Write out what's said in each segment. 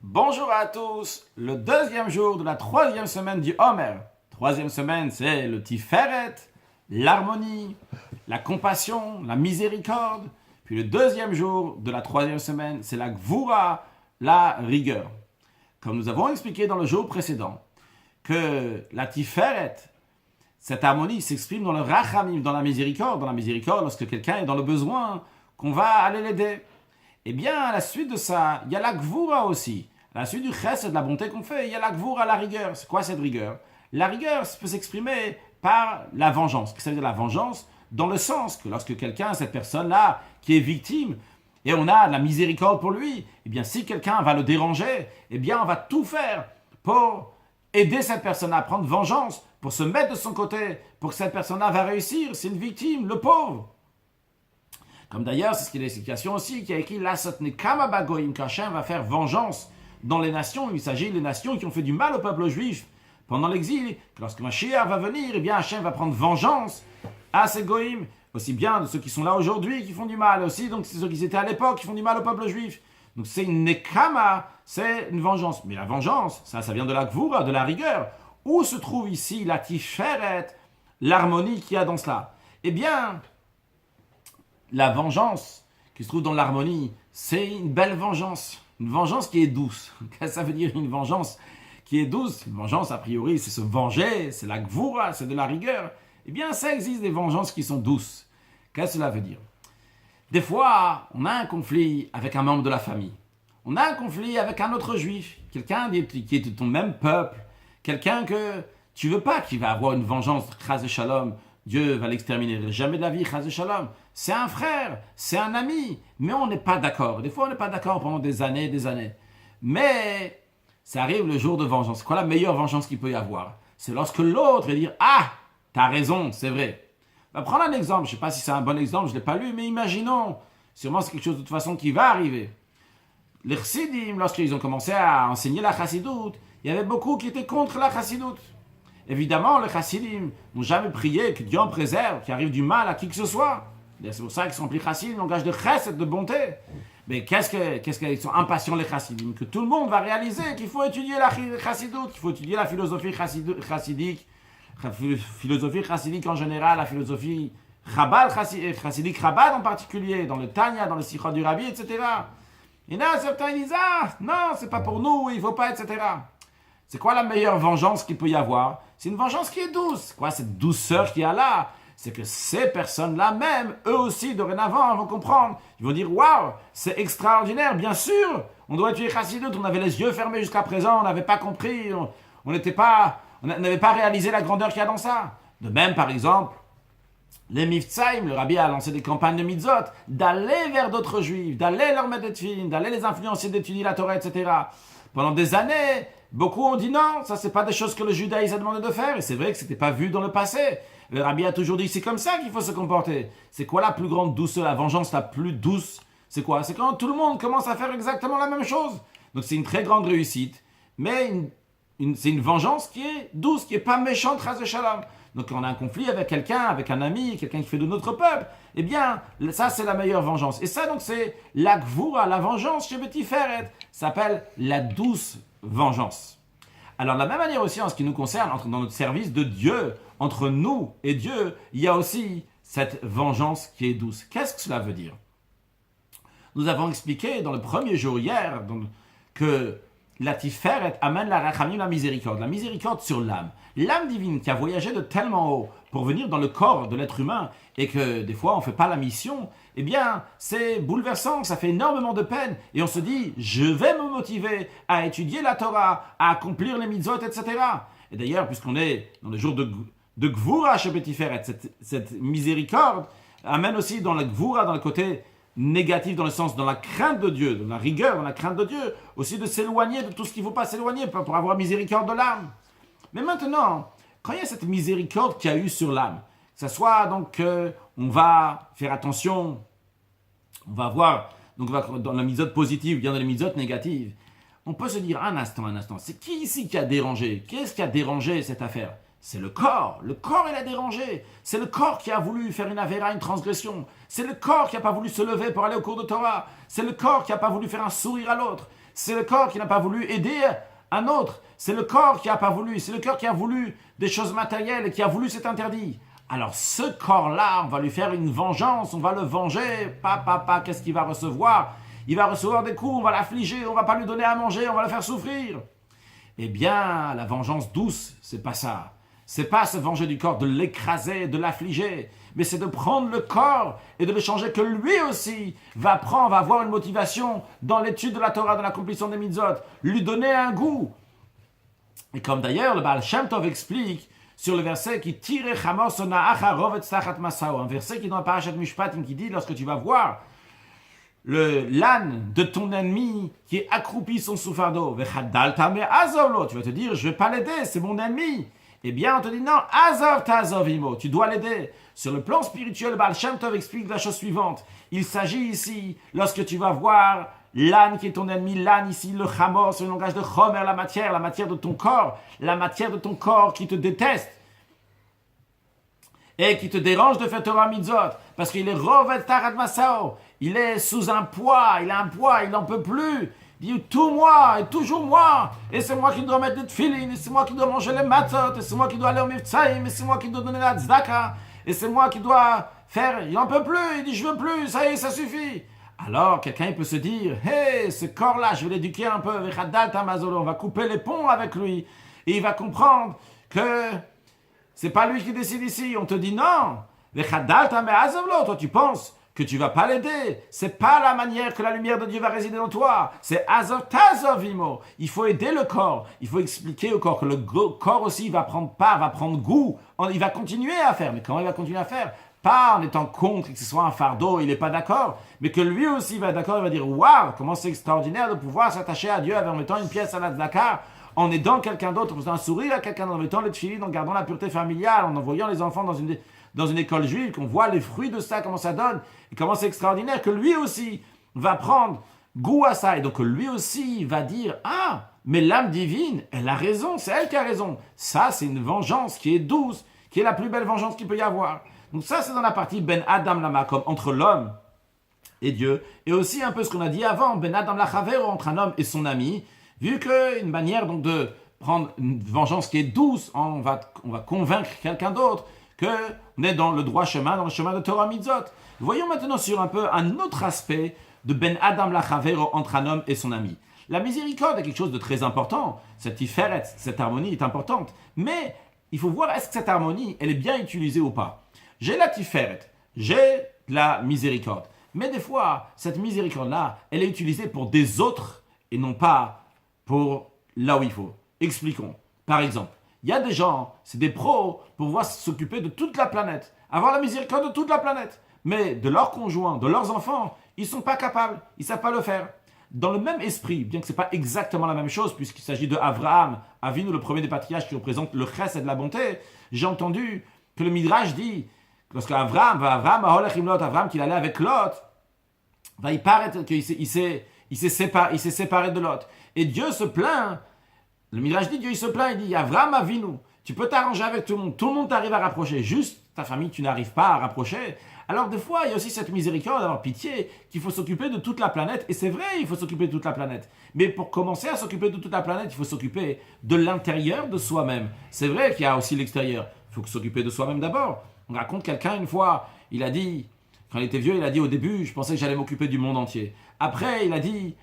Bonjour à tous, le deuxième jour de la troisième semaine du Homer. Troisième semaine, c'est le Tiferet, l'harmonie, la compassion, la miséricorde. Puis le deuxième jour de la troisième semaine, c'est la Gvura, la rigueur. Comme nous avons expliqué dans le jour précédent, que la Tiferet, cette harmonie s'exprime dans le Rachamim, dans la miséricorde. Dans la miséricorde, lorsque quelqu'un est dans le besoin, qu'on va aller l'aider. Eh bien, à la suite de ça, il y a la Gvura aussi. À la suite du chesed, de la bonté qu'on fait, il y a la Gvura, la rigueur. C'est quoi cette rigueur? La rigueur peut s'exprimer par la vengeance. Qu'est-ce que ça veut dire la vengeance? Dans le sens que lorsque quelqu'un, cette personne-là, qui est victime, et on a de la miséricorde pour lui, eh bien, si quelqu'un va le déranger, eh bien, on va tout faire pour aider cette personne à prendre vengeance, pour se mettre de son côté, pour que cette personne-là va réussir. C'est une victime, le pauvre. Comme d'ailleurs, c'est ce qu'il y a l'explication aussi, qui a écrit Lasot Nekama Bagoyim, qu'Hachem va faire vengeance dans les nations. Il s'agit des nations qui ont fait du mal au peuple juif pendant l'exil. Lorsque Mashiach va venir, eh bien Hachem va prendre vengeance à ces Goïm, aussi bien de ceux qui sont là aujourd'hui qui font du mal, aussi donc ceux qui étaient à l'époque qui font du mal au peuple juif. Donc c'est une Nekama, c'est une vengeance. Mais la vengeance, ça vient de la Gvura, de la rigueur. Où se trouve ici la Tiferet, l'harmonie qu'il y a dans cela? Eh bien, la vengeance qui se trouve dans l'harmonie, c'est une belle vengeance. Une vengeance qui est douce. Qu'est-ce que ça veut dire une vengeance qui est douce? Une vengeance, a priori, c'est se venger, c'est la gvoura, c'est de la rigueur. Eh bien, ça existe des vengeances qui sont douces. Qu'est-ce que cela veut dire? Des fois, on a un conflit avec un membre de la famille. On a un conflit avec un autre juif. Quelqu'un qui est de ton même peuple. Quelqu'un que tu veux pas qu'il va avoir une vengeance, chas de shalom. Dieu va l'exterminer. Jamais de la vie, chas de shalom. C'est un frère, c'est un ami, mais on n'est pas d'accord. Des fois, on n'est pas d'accord pendant des années et des années. Mais ça arrive le jour de vengeance. C'est quoi la meilleure vengeance qu'il peut y avoir? C'est lorsque l'autre va dire « Ah, t'as raison, c'est vrai. » On va prendre un exemple. Je ne sais pas si c'est un bon exemple, je ne l'ai pas lu, mais imaginons. Sûrement, c'est quelque chose de toute façon qui va arriver. Les chassidim, lorsqu'ils ont commencé à enseigner la chassidoute, il y avait beaucoup qui étaient contre la chassidoute. Évidemment, les chassidim n'ont jamais prié que Dieu en préserve, qu'il arrive du mal à qui que ce soit. C'est pour ça qu'ils sont appelés chassidim, langage de chesed, de bonté. Mais qu'est-ce qu'ils sont impatients les chassidim? Que tout le monde va réaliser qu'il faut étudier la chassidoute, qu'il faut étudier la philosophie chassidique en général, la philosophie chassidique Chabad en particulier, dans le Tanya, dans le Sichot du Rabbi, etc. Et là, certains disent « Ah, non, c'est pas pour nous, il faut pas, etc. » C'est quoi la meilleure vengeance qu'il peut y avoir? C'est une vengeance qui est douce. Quoi, cette douceur qu'il y a là? C'est que ces personnes-là même, eux aussi, dorénavant, vont comprendre. Ils vont dire, waouh, c'est extraordinaire, bien sûr. On doit tuer Chassidut, on avait les yeux fermés jusqu'à présent, on n'avait pas compris, on n'avait pas réalisé la grandeur qu'il y a dans ça. De même, par exemple, les Miftsaïm, le Rabbi a lancé des campagnes de mitzvot, d'aller vers d'autres juifs, d'aller leur mettre des tefilin, d'aller les influencer d'étudier la Torah, etc. Pendant des années, beaucoup ont dit non, ça c'est pas des choses que le judaïsme a demandé de faire, et c'est vrai que c'était pas vu dans le passé. Le Rabbi a toujours dit, c'est comme ça qu'il faut se comporter. C'est quoi la plus grande douceur, la vengeance la plus douce? C'est quoi? C'est quand tout le monde commence à faire exactement la même chose. Donc c'est une très grande réussite, mais c'est une vengeance qui est douce, qui est pas méchante, chas de shalom. Donc quand on a un conflit avec quelqu'un, avec un ami, quelqu'un qui fait de notre peuple, eh bien, ça c'est la meilleure vengeance. Et ça donc c'est la gvura, la vengeance chez Beti Feret. Ça s'appelle la douce vengeance. Alors de la même manière aussi en ce qui nous concerne, dans notre service de Dieu, entre nous et Dieu, il y a aussi cette vengeance qui est douce. Qu'est-ce que cela veut dire? Nous avons expliqué dans le premier jour hier que la Tiferet amène la rachamim, la miséricorde sur l'âme. L'âme divine qui a voyagé de tellement haut pour venir dans le corps de l'être humain et que des fois on ne fait pas la mission, eh bien c'est bouleversant, ça fait énormément de peine et on se dit je vais me motiver à étudier la Torah, à accomplir les mitzvot, etc. Et d'ailleurs puisqu'on est dans le jour de Gvura chez Beti Feret, cette miséricorde amène aussi dans la Gvura, dans le côté négatif, dans le sens, dans la crainte de Dieu, dans la rigueur, dans la crainte de Dieu, aussi de s'éloigner de tout ce qu'il ne faut pas s'éloigner pour avoir miséricorde de l'âme. Mais maintenant, quand il y a cette miséricorde qu'il y a eu sur l'âme, que ce soit donc on va faire attention, on va voir, donc dans la mitzvot positive, bien dans les mitzvot négatives, on peut se dire un instant, c'est qui ici qui a dérangé? Qu'est-ce qui a dérangé cette affaire? C'est le corps il a dérangé. C'est le corps qui a voulu faire une avéra, une transgression. C'est le corps qui n'a pas voulu se lever pour aller au cours de Torah. C'est le corps qui n'a pas voulu faire un sourire à l'autre. C'est le corps qui n'a pas voulu aider un autre. C'est le corps qui n'a pas voulu. C'est le corps qui a voulu des choses matérielles et qui a voulu cet interdit. Alors ce corps-là, on va lui faire une vengeance, on va le venger. Qu'est-ce qu'il va recevoir? Il va recevoir des coups, on va l'affliger, on va pas lui donner à manger, on va le faire souffrir. Eh bien, la vengeance douce, c'est pas ça. C'est pas se venger du corps, de l'écraser, de l'affliger, mais c'est de prendre le corps et de le changer, que lui aussi va avoir une motivation dans l'étude de la Torah, dans l'accomplissement des mitzvot, lui donner un goût. Et comme d'ailleurs le Baal Shem Tov explique sur le verset qui tire Chamos Na'acha Rovet Sachat Masao, un verset qui est dans la Parashat Mishpatim qui dit lorsque tu vas voir l'âne de ton ennemi qui est accroupi sous fardeau, tu vas te dire je vais pas l'aider, c'est mon ennemi. Eh bien, on te dit non, Azov ta'azovimo, tu dois l'aider. Sur le plan spirituel, le Baal Shem Tov explique la chose suivante. Il s'agit ici, lorsque tu vas voir l'âne qui est ton ennemi, l'âne ici, le chamor, c'est le langage de chomer, la matière de ton corps qui te déteste et qui te dérange de faire Torah mitzvot, parce qu'il est rovet tarat masao, il est sous un poids, il n'en peut plus. Il dit tout moi et toujours moi, et c'est moi qui dois mettre les tefillin, et c'est moi qui dois manger les matzot, et c'est moi qui dois aller au mivtsaïm, et c'est moi qui dois donner la tzedaka, et c'est moi qui dois faire, il n'en peut plus, il dit je veux plus, ça y est, ça suffit. Alors quelqu'un il peut se dire, hey, ce corps-là, je vais l'éduquer un peu, on va couper les ponts avec lui, et il va comprendre que c'est pas lui qui décide ici. On te dit non, toi tu penses que tu vas pas l'aider. C'est pas la manière que la lumière de Dieu va résider en toi. C'est Azov Tazovimo. Il faut aider le corps. Il faut expliquer au corps que le corps aussi va prendre goût. Il va continuer à faire. Mais comment il va continuer à faire? Pas en étant contre que ce soit un fardeau, il n'est pas d'accord, mais que lui aussi va être d'accord, il va dire waouh, comment c'est extraordinaire de pouvoir s'attacher à Dieu en mettant une pièce à la tzedaka, en aidant quelqu'un d'autre, en faisant un sourire à quelqu'un, en mettant les tefillin, en gardant la pureté familiale, en envoyant les enfants dans une école juive, qu'on voit les fruits de ça, comment ça donne, et comment c'est extraordinaire, que lui aussi va prendre goût à ça, et donc lui aussi va dire ah, mais l'âme divine, elle a raison, c'est elle qui a raison. Ça, c'est une vengeance qui est douce, qui est la plus belle vengeance qu'il peut y avoir. Donc ça, c'est dans la partie Ben Adam Lamakom, entre l'homme et Dieu, et aussi un peu ce qu'on a dit avant, Ben Adam Lachavero, entre un homme et son ami, vu qu'une manière donc de prendre une vengeance qui est douce, on va convaincre quelqu'un d'autre qu'on est dans le droit chemin, dans le chemin de Torah Mitzvot. Voyons maintenant sur un peu un autre aspect de Ben Adam Lachavero, entre un homme et son ami. La miséricorde est quelque chose de très important, cette tiferet, cette harmonie est importante, mais il faut voir est-ce que cette harmonie, elle est bien utilisée ou pas. J'ai la tiferet, j'ai la miséricorde. Mais des fois, cette miséricorde-là, elle est utilisée pour des autres et non pas pour là où il faut. Expliquons. Par exemple, il y a des gens, c'est des pros pour pouvoir s'occuper de toute la planète, avoir la miséricorde de toute la planète. Mais de leurs conjoints, de leurs enfants, ils ne sont pas capables, ils ne savent pas le faire. Dans le même esprit, bien que ce n'est pas exactement la même chose, puisqu'il s'agit de Avraham, Avinu, le premier des patriarches qui représente le chesed et de la bonté, j'ai entendu que le Midrash dit lorsque Avraham qu'il allait avec Lot, il paraît qu'il s'est séparé de Lot. Et Dieu se plaint, le Midrash dit, Dieu il se plaint, il dit, Avraham Avinu, tu peux t'arranger avec tout le monde t'arrive à rapprocher, juste ta famille tu n'arrives pas à rapprocher. Alors des fois, il y a aussi cette miséricorde d'avoir pitié, qu'il faut s'occuper de toute la planète, et c'est vrai, il faut s'occuper de toute la planète. Mais pour commencer à s'occuper de toute la planète, il faut s'occuper de l'intérieur de soi-même. C'est vrai qu'il y a aussi l'extérieur, il faut s'occuper de soi-même d'abord. On raconte quelqu'un une fois, il a dit, quand il était vieux, il a dit au début, je pensais que j'allais m'occuper du monde entier. Après, il a dit,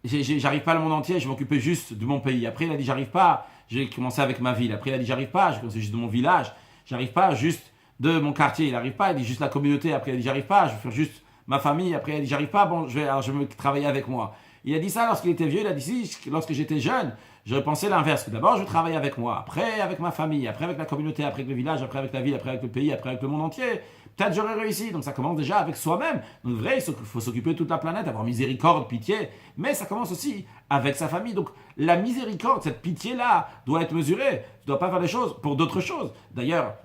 j'arrive pas à le monde entier, je vais m'occuper juste de mon pays. Après, il a dit, j'arrive pas, j'ai commencé avec ma ville. Après, il a dit, j'arrive pas, je commence juste de mon village. J'arrive pas juste de mon quartier. Il n'arrive pas, il dit juste la communauté. Après, il a dit, j'arrive pas, je vais faire juste ma famille. Après, il a dit, j'arrive pas, bon, je vais travailler avec moi. Il a dit ça lorsqu'il était vieux, il a dit, si, lorsque j'étais jeune, j'aurais pensé l'inverse. D'abord, je travaille avec moi, après avec ma famille, après avec la communauté, après avec le village, après avec la ville, après avec le pays, après avec le monde entier. Peut-être j'aurais réussi. Donc ça commence déjà avec soi-même. Donc vrai, il faut s'occuper de toute la planète, avoir miséricorde, pitié. Mais ça commence aussi avec sa famille. Donc la miséricorde, cette pitié-là, doit être mesurée. Tu ne dois pas faire des choses pour d'autres choses. D'ailleurs,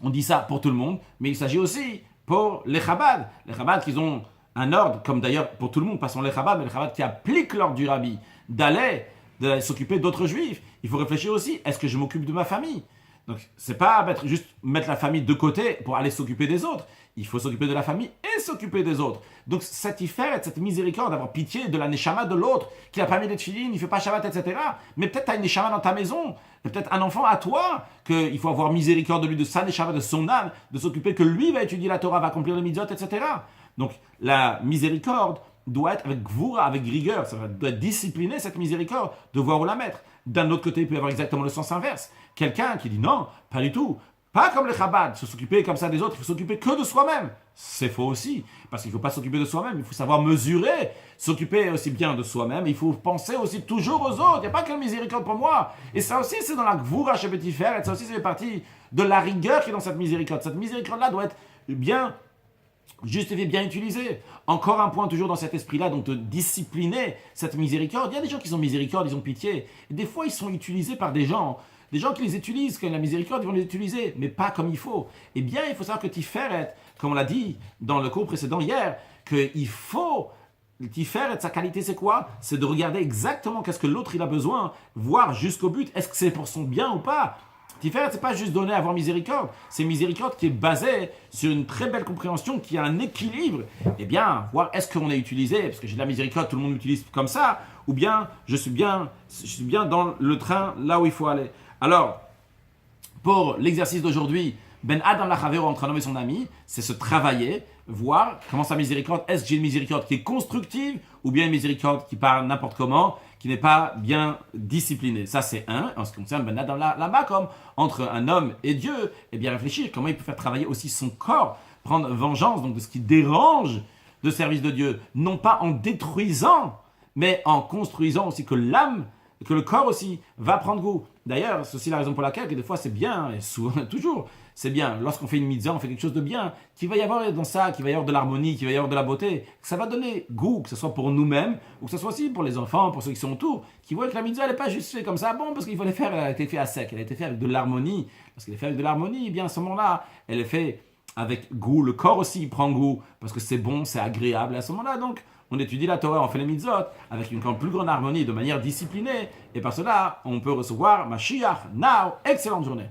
on dit ça pour tout le monde, mais il s'agit aussi pour les Chabad. Les Chabad qui ont un ordre, comme d'ailleurs pour tout le monde, pas seulement les Chabad, mais les Chabad qui appliquent l'ordre du Rabbi, d'aller s'occuper d'autres juifs. Il faut réfléchir aussi, est-ce que je m'occupe de ma famille? Donc, c'est pas juste mettre la famille de côté pour aller s'occuper des autres. Il faut s'occuper de la famille et s'occuper des autres. Donc, cette iferet, cette miséricorde, d'avoir pitié de la neshama de l'autre, qui n'a pas mis de tefillin, il ne fait pas Shabbat, etc. Mais peut-être tu as une neshama dans ta maison, peut-être un enfant à toi, qu'il faut avoir miséricorde de lui, de sa neshama, de son âme, de s'occuper que lui va étudier la Torah, va accomplir les mitzvot, etc. Donc, la miséricorde doit être avec gvoura, avec rigueur, ça doit être discipliné, cette miséricorde, de voir où la mettre. D'un autre côté, il peut y avoir exactement le sens inverse. Quelqu'un qui dit non, pas du tout. Pas comme les Chabad, se s'occuper comme ça des autres, il faut s'occuper que de soi-même. C'est faux aussi, parce qu'il ne faut pas s'occuper de soi-même, il faut savoir mesurer, s'occuper aussi bien de soi-même, il faut penser aussi toujours aux autres, il n'y a pas que la miséricorde pour moi. Et ça aussi, c'est dans la Gvoura chez Petit Fer, et ça aussi, c'est fait partie de la rigueur qui est dans cette miséricorde. Cette miséricorde-là doit être bien justifiée, bien utilisée. Encore un point toujours dans cet esprit-là, donc de discipliner cette miséricorde. Il y a des gens qui sont miséricordes, ils ont pitié. Et des fois, ils sont utilisés par des gens qui les utilisent, quand la miséricorde, ils vont les utiliser, mais pas comme il faut. Eh bien, il faut savoir que Tiferet, comme on l'a dit dans le cours précédent hier, qu'il faut, Tiferet, sa qualité, c'est quoi? C'est de regarder exactement qu'est-ce que l'autre il a besoin, voir jusqu'au but, est-ce que c'est pour son bien ou pas? Tiferet, c'est pas juste donner à avoir miséricorde, c'est miséricorde qui est basée sur une très belle compréhension, qui a un équilibre. Eh bien, voir est-ce qu'on est utilisé, parce que j'ai de la miséricorde, tout le monde l'utilise comme ça, ou bien je suis bien dans le train là où il faut aller. Alors, pour l'exercice d'aujourd'hui, Ben Adam Lachavero entre un homme et son ami, c'est se travailler, voir comment sa miséricorde, est-ce que j'ai une miséricorde qui est constructive ou bien une miséricorde qui parle n'importe comment, qui n'est pas bien disciplinée. Ça, c'est un. En ce qui concerne Ben Adam Lamakom, entre un homme et Dieu, et bien réfléchir comment il peut faire travailler aussi son corps, prendre vengeance donc de ce qui dérange de service de Dieu, non pas en détruisant, mais en construisant aussi que l'âme, que le corps aussi va prendre goût. D'ailleurs, c'est aussi la raison pour laquelle que des fois c'est bien, et souvent, toujours, c'est bien, lorsqu'on fait une mitzvah, on fait quelque chose de bien, qu'il va y avoir dans ça, qu'il va y avoir de l'harmonie, qu'il va y avoir de la beauté, que ça va donner goût, que ce soit pour nous-mêmes, ou que ce soit aussi pour les enfants, pour ceux qui sont autour, qui voient que la mitzvah, elle n'est pas juste faite comme ça, bon, parce qu'il faut les faire, elle a été faite à sec, elle a été faite avec de l'harmonie, parce qu'elle est faite avec de l'harmonie, eh bien à ce moment-là, elle est faite avec goût, le corps aussi prend goût, parce que c'est bon, c'est agréable, et à ce moment-là, donc, on étudie la Torah, on fait les mitzvot avec une plus grande harmonie, de manière disciplinée. Et par cela, on peut recevoir Mashiach. Now, excellente journée.